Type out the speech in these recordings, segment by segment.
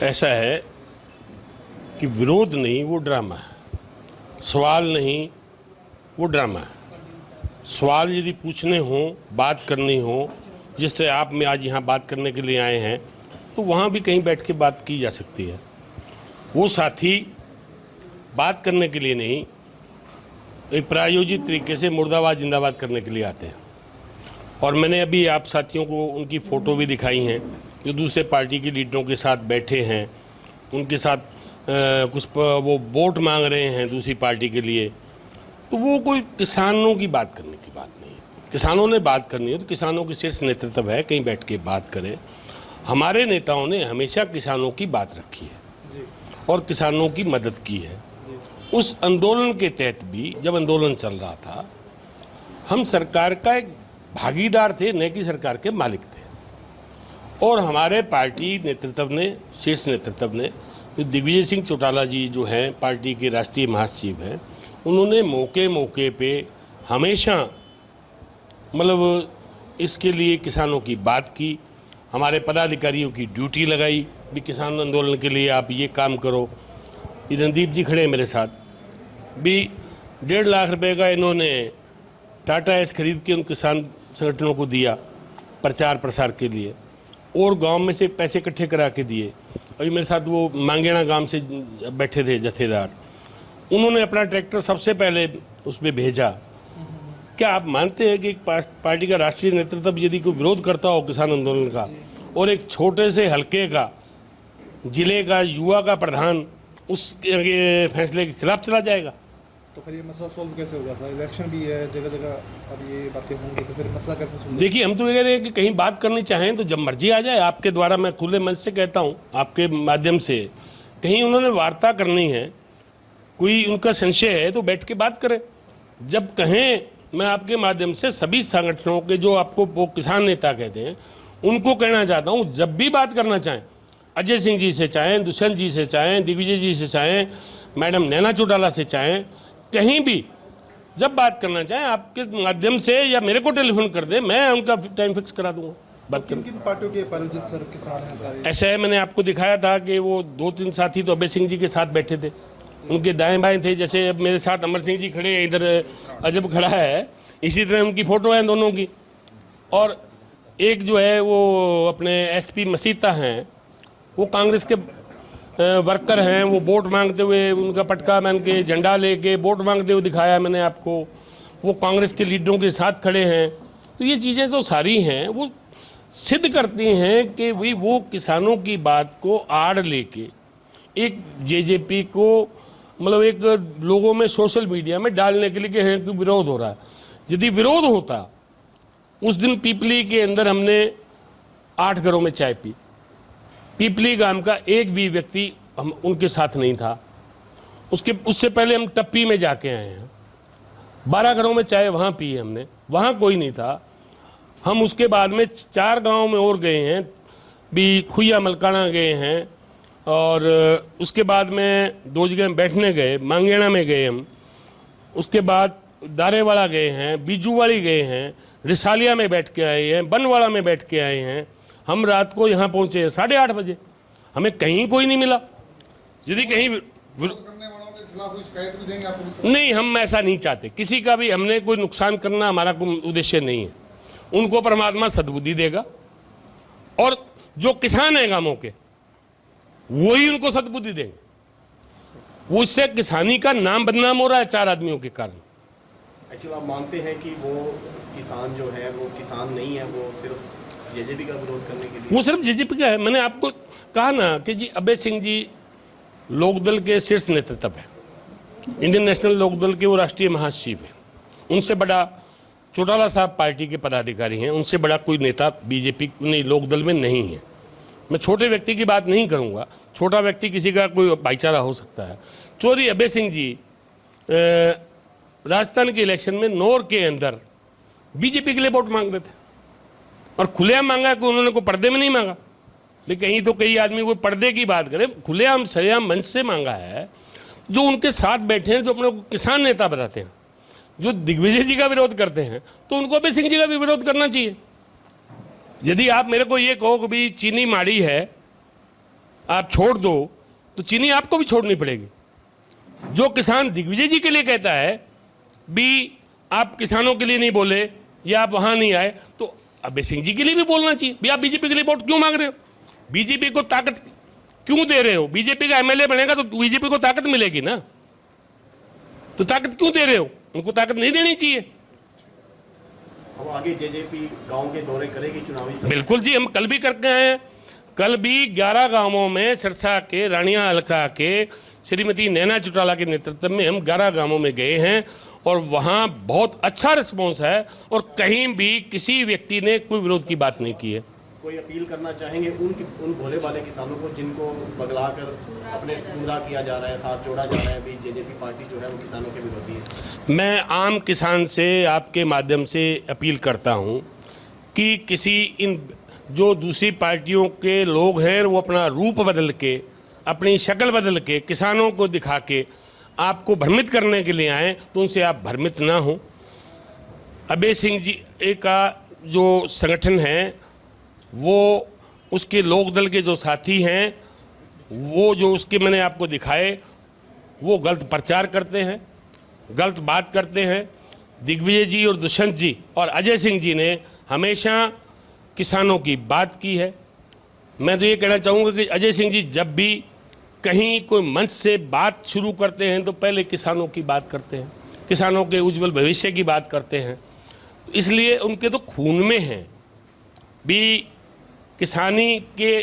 ऐसा है कि विरोध नहीं वो ड्रामा है, सवाल नहीं वो ड्रामा है। सवाल यदि पूछने हों, बात करनी हो, जिस तरह आप में आज यहाँ बात करने के लिए आए हैं, तो वहाँ भी कहीं बैठ के बात की जा सकती है। वो साथी बात करने के लिए नहीं, एक प्रायोजित तरीके से मुर्दाबाद जिंदाबाद करने के लिए आते हैं। और मैंने अभी आप साथियों को उनकी फ़ोटो भी दिखाई हैं जो दूसरे पार्टी के लीडरों के साथ बैठे हैं, उनके साथ कुछ वो वोट मांग रहे हैं दूसरी पार्टी के लिए। तो वो कोई किसानों की बात करने की बात नहीं है। किसानों ने बात करनी है तो किसानों की शीर्ष नेतृत्व है, कहीं बैठ के बात करें। हमारे नेताओं ने हमेशा किसानों की बात रखी है और किसानों की मदद की है। उस आंदोलन के तहत भी जब आंदोलन चल रहा था, हम सरकार का एक भागीदार थे, न कि सरकार के मालिक थे। और हमारे पार्टी नेतृत्व ने, शीर्ष नेतृत्व ने, दिग्विजय सिंह चौटाला जी जो हैं पार्टी के राष्ट्रीय महासचिव हैं, उन्होंने मौके मौके पे हमेशा मतलब इसके लिए किसानों की बात की। हमारे पदाधिकारियों की ड्यूटी लगाई भी किसान आंदोलन के लिए आप ये काम करो। ये रणदीप जी खड़े हैं मेरे साथ भी, 1.5 लाख रुपए का इन्होंने टाटा एस खरीद के उन किसान संगठनों को दिया प्रचार प्रसार के लिए, और गांव में से पैसे इकट्ठे करा के दिए। अभी मेरे साथ वो मांगेड़ा गांव से बैठे थे जथेदार, उन्होंने अपना ट्रैक्टर सबसे पहले उसमें भेजा। क्या आप मानते हैं कि एक पार्टी का राष्ट्रीय नेतृत्व यदि कोई विरोध करता हो किसान आंदोलन का, और एक छोटे से हलके का, जिले का युवा का प्रधान उस फैसले के खिलाफ चला जाएगा? तो फिर ये मसला सॉल्व कैसे होगा सर? इलेक्शन भी है, जगह जगह अब ये बातें होंगी, तो फिर मसला कैसे सॉल्व? देखिए, हम तो कह रहे हैं कि कहीं बात करनी चाहें तो जब मर्जी आ जाए। आपके द्वारा मैं खुले मन से कहता हूँ, आपके माध्यम से, कहीं उन्होंने वार्ता करनी है, कोई उनका संशय है तो बैठ के बात करें। जब कहें, मैं आपके माध्यम से सभी संगठनों के जो आपको वो किसान नेता कहते हैं उनको कहना चाहता हूँ, जब भी बात करना चाहें, अजय सिंह जी से चाहें, दुष्यंत जी से चाहें, दिग्विजय जी से चाहें, मैडम नैना चौटाला से चाहें, कहीं भी जब बात करना चाहें आपके माध्यम से या मेरे को टेलीफोन कर दे, मैं उनका टाइम फिक्स करा दूंगा बात किन किन पार्टियों के प्रायोजित सर किसान हैं सारे? ऐसा है, मैंने आपको दिखाया था कि वो 2-3 साथी तो अभय सिंह जी के साथ बैठे थे, उनके दाएं बाएं थे। जैसे अब मेरे साथ अमर सिंह जी खड़े हैं, इधर अजब खड़ा है, इसी तरह उनकी फ़ोटो है दोनों की। और एक जो है वो अपने एसपी मसीता हैं, वो कांग्रेस के वर्कर हैं। वो वोट मांगते हुए उनका पटका मान के, झंडा लेके वोट मांगते हुए दिखाया मैंने आपको। वो कांग्रेस के लीडरों के साथ खड़े हैं। तो ये चीज़ें जो सारी हैं वो सिद्ध करती हैं कि भाई वो किसानों की बात को आड़ लेके एक जेजेपी को मतलब एक लोगों में सोशल मीडिया में डालने के लिए कि है कि विरोध हो रहा है। यदि विरोध होता, उस दिन पीपली के अंदर हमने 8 घरों में चाय पी। पीपली गांव का एक भी व्यक्ति हम उनके साथ नहीं था। उससे पहले हम टप्पी में जाके आए हैं, 12 घरों में चाय वहाँ पी हमने, वहाँ कोई नहीं था। हम उसके बाद में 4 गांव में और गए हैं भी, खुया मलकाना गए हैं, और उसके बाद में 2 जगह बैठने गए, मांगेड़ा में गए हम, उसके बाद दारेवाड़ा गए हैं, बीजूवाड़ी गए हैं, रिसालिया में बैठ के आए हैं, बनवाड़ा में बैठ के आए हैं। हम रात को यहाँ पहुँचे 8:30 बजे, हमें कहीं कोई नहीं मिला। यदि कहीं करने वालों के खिलाफ कोई शिकायत भी देंगे आप? नहीं, हम ऐसा नहीं चाहते, किसी का भी हमने कोई नुकसान करना हमारा कोई उद्देश्य नहीं है। उनको परमात्मा सद्बुद्धि देगा, और जो किसान है गांवों के वही उनको सद्बुद्धि देंगे। वो इससे किसानी का नाम बदनाम हो रहा है 4 आदमियों के कारण। एक्चुअली आप मानते हैं कि वो किसान जो है वो किसान नहीं है, वो सिर्फ जेजेपी का विरोध करने के लिए? वो सिर्फ जेजेपी का है। मैंने आपको कहा ना कि जी अभय सिंह जी लोकदल के शीर्ष नेतृत्व है, इंडियन नेशनल लोकदल के वो राष्ट्रीय महासचिव हैं। उनसे बड़ा चौटाला साहब पार्टी के पदाधिकारी हैं, उनसे बड़ा कोई नेता बीजेपी नहीं लोकदल में नहीं है। मैं छोटे व्यक्ति की बात नहीं करूंगा, छोटा व्यक्ति किसी का कोई भाईचारा हो सकता है। चौधरी अभय सिंह जी राजस्थान के इलेक्शन में नौर के अंदर बीजेपी के लिए वोट मांग रहे थे, और खुलेआम मांगा कि उन्होंने को पर्दे में नहीं मांगा। लेकिन कहीं तो कई आदमी वो पर्दे की बात करे, खुलेआम सरेआम मंच से मांगा है। जो उनके साथ बैठे हैं, जो अपने को किसान नेता बताते हैं, जो दिग्विजय जी का विरोध करते हैं, तो उनको अभय सिंह जी का भी विरोध करना चाहिए। यदि आप मेरे को ये कहो कि भाई चीनी माड़ी है आप छोड़ दो तो चीनी आपको भी छोड़नी पड़ेगी। जो किसान दिग्विजय जी के लिए कहता है भी आप किसानों के लिए नहीं बोले या आप वहाँ नहीं आए, तो अभय सिंह जी के लिए भी बोलना चाहिए भी आप बीजेपी के लिए वोट क्यों मांग रहे हो, बीजेपी को ताकत क्यों दे रहे हो। बीजेपी का एमएलए बनेगा तो बीजेपी को ताकत मिलेगी ना, तो ताकत क्यों दे रहे हो, उनको ताकत नहीं देनी चाहिए। अब आगे जेजेपी गांव के दौरे करेगी चुनावी सभा? बिल्कुल जी, हम कल भी करके आए हैं। कल भी 11 गांवों में सिरसा के रानिया हल्का के श्रीमती नैना चौटाला के नेतृत्व में हम 11 गांवों में गए हैं और वहां बहुत अच्छा रिस्पॉन्स है और कहीं भी किसी व्यक्ति ने कोई विरोध की बात नहीं की है। कोई अपील करना चाहेंगे उन भोले वाले किसानों को जिनको बगलाकर अपने से गुमराह किया जा रहा है, साथ जोड़ा जा रहा है, भी जेजेपी पार्टी जो है वो किसानों के विरोधी है? मैं आम किसान से आपके माध्यम से अपील करता हूं कि किसी इन जो दूसरी पार्टियों के लोग हैं वो अपना रूप बदल के, अपनी शक्ल बदल के किसानों को दिखा के आपको भ्रमित करने के लिए आए, तो उनसे आप भ्रमित ना हो। अभय सिंह जी का जो संगठन है वो उसके लोकदल के जो साथी हैं वो जो उसके मैंने आपको दिखाए वो गलत प्रचार करते हैं, गलत बात करते हैं। दिग्विजय जी और दुष्यंत जी और अजय सिंह जी ने हमेशा किसानों की बात की है। मैं तो ये कहना चाहूँगा कि अजय सिंह जी जब भी कहीं कोई मंच से बात शुरू करते हैं तो पहले किसानों की बात करते हैं, किसानों के उज्जवल भविष्य की बात करते हैं। तो इसलिए उनके तो खून में है भी किसानी के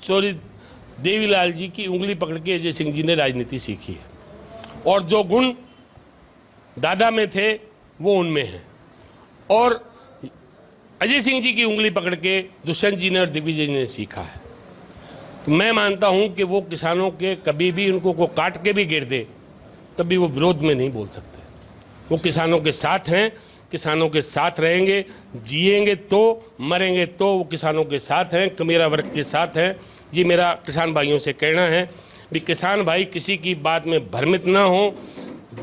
चोरी देवीलाल जी की उंगली पकड़ के अजय सिंह जी ने राजनीति सीखी है और जो गुण दादा में थे वो उनमें हैं और अजय सिंह जी की उंगली पकड़ के दुष्यंत जी ने और दिग्विजय जी ने सीखा है। तो मैं मानता हूं कि वो किसानों के कभी भी उनको को काट के भी गिर दे तभी वो विरोध में नहीं बोल सकते। वो किसानों के साथ हैं, किसानों के साथ रहेंगे, जिएंगे तो मरेंगे तो वो किसानों के साथ हैं, मेरा वर्ग के साथ हैं। ये मेरा किसान भाइयों से कहना है भी किसान भाई किसी की बात में भ्रमित ना हो।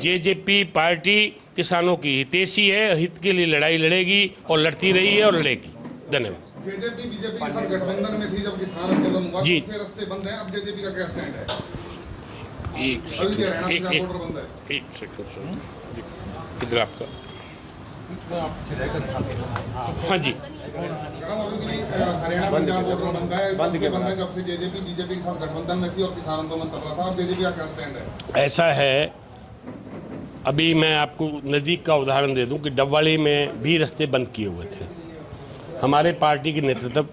जेजेपी पार्टी किसानों की हितैषी है, हित के लिए लड़ाई लड़ेगी और लड़ती रही है और लड़ेगी। धन्यवाद। जेजेपी बीजेपी के साथ गठबंधन में थी जब किसान आंदोलन हुआ, जी। दूसरे रास्ते बंद हैं, अब जेजेपी का क्या स्टैंड है? एक बॉर्डर बंद है। सेकंड किधर आपका? हाँ जी, अभी भी हरियाणा पंजाब बॉर्डर बंद है, जब से जेजेपी बीजेपी के साथ गठबंधन में थी और किसान आंदोलन चल रहा था, अब जेजेपी का क्या स्टैंड है? ऐसा है, अभी मैं आपको नज़दीक का उदाहरण दे दूं कि डबवाली में भी रास्ते बंद किए हुए थे। हमारे पार्टी के नेतृत्व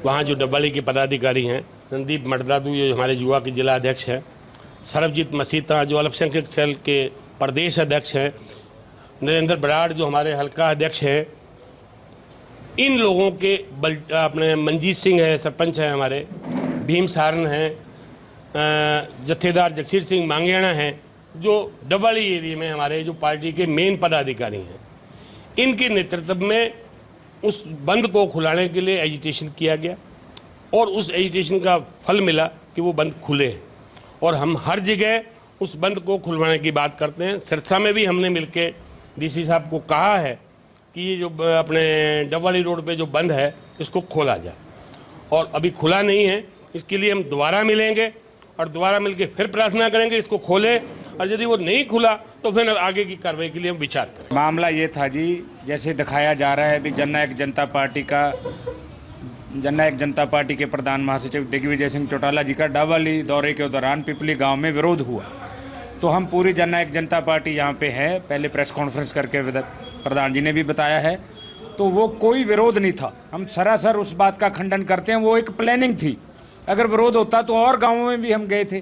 वहाँ जो डबवाली के पदाधिकारी हैं, संदीप मर्दादू जो हमारे युवा के जिला अध्यक्ष हैं, सरबजीत मसीता जो अल्पसंख्यक सेल के प्रदेश अध्यक्ष हैं, नरेंद्र बराड़ जो हमारे हल्का अध्यक्ष हैं, इन लोगों के अपने मंजीत सिंह है सरपंच हैं हमारे, भीम सारन हैं, जत्थेदार जगसीर सिंह मांगेणा हैं, जो डबवाली एरिया में हमारे जो पार्टी के मेन पदाधिकारी हैं, इनके नेतृत्व में उस बंद को खुलाने के लिए एजिटेशन किया गया और उस एजिटेशन का फल मिला कि वो बंद खुले हैं और हम हर जगह उस बंद को खुलवाने की बात करते हैं। सिरसा में भी हमने मिलके डीसी साहब को कहा है कि ये जो अपने डबवाली रोड पे जो बंद है इसको खोला जाए और अभी खुला नहीं है, इसके लिए हम दोबारा मिलेंगे और दोबारा मिलके फिर प्रार्थना करेंगे इसको खोलें और यदि वो नहीं खुला तो फिर आगे की कार्रवाई के लिए हम विचार करें। मामला ये था जी, जैसे दिखाया जा रहा है भी जननायक जनता पार्टी के प्रधान महासचिव दिग्विजय सिंह चौटाला जी का डबवाली दौरे के दौरान पिपली गांव में विरोध हुआ, तो हम पूरी जननायक जनता पार्टी यहाँ पे है, पहले प्रेस कॉन्फ्रेंस करके प्रधान जी ने भी बताया है, तो वो कोई विरोध नहीं था। हम सरासर उस बात का खंडन करते हैं, वो एक प्लानिंग थी। अगर विरोध होता तो और गाँवों में भी हम गए थे,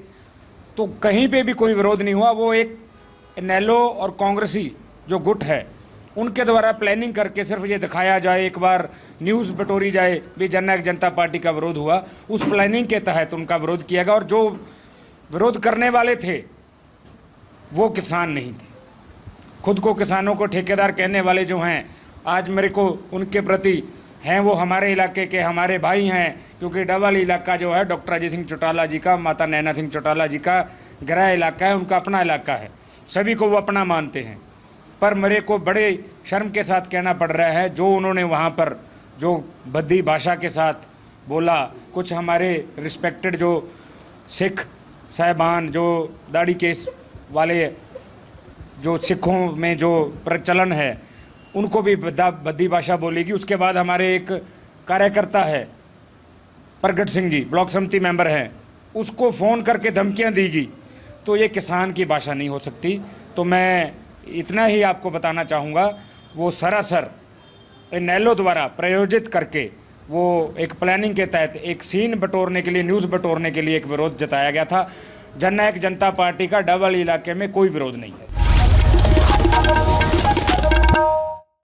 तो कहीं पे भी कोई विरोध नहीं हुआ। वो एक नेलो और कांग्रेसी जो गुट है उनके द्वारा प्लानिंग करके सिर्फ ये दिखाया जाए, एक बार न्यूज़ बटोरी जाए भी जननायक जनता पार्टी का विरोध हुआ, उस प्लानिंग के तहत उनका विरोध किया गया। और जो विरोध करने वाले थे वो किसान नहीं थे, खुद को किसानों को ठेकेदार कहने वाले जो हैं, आज मेरे को उनके प्रति हैं, वो हमारे इलाके के हमारे भाई हैं, क्योंकि डबवाली इलाका जो है डॉक्टर अजय सिंह चौटाला जी का, माता नैना सिंह चौटाला जी का गृह इलाका है, उनका अपना इलाका है, सभी को वो अपना मानते हैं। पर मेरे को बड़े शर्म के साथ कहना पड़ रहा है, जो उन्होंने वहाँ पर जो भद्दी भाषा के साथ बोला, कुछ हमारे रिस्पेक्टेड जो सिख साहिबान जो दाढ़ी केस वाले जो सिखों में जो प्रचलन है उनको भी भद्दी भाषा बोलेगी। उसके बाद हमारे एक कार्यकर्ता है प्रगट सिंह जी, ब्लॉक समिति मेंबर हैं, उसको फ़ोन करके धमकियां दीगी। तो ये किसान की भाषा नहीं हो सकती। तो मैं इतना ही आपको बताना चाहूँगा, वो सरासर इनेलो द्वारा प्रायोजित करके वो एक प्लानिंग के तहत एक सीन बटोरने के लिए, न्यूज़ बटोरने के लिए एक विरोध जताया गया था। जननायक जनता पार्टी का डबल इलाके में कोई विरोध नहीं है।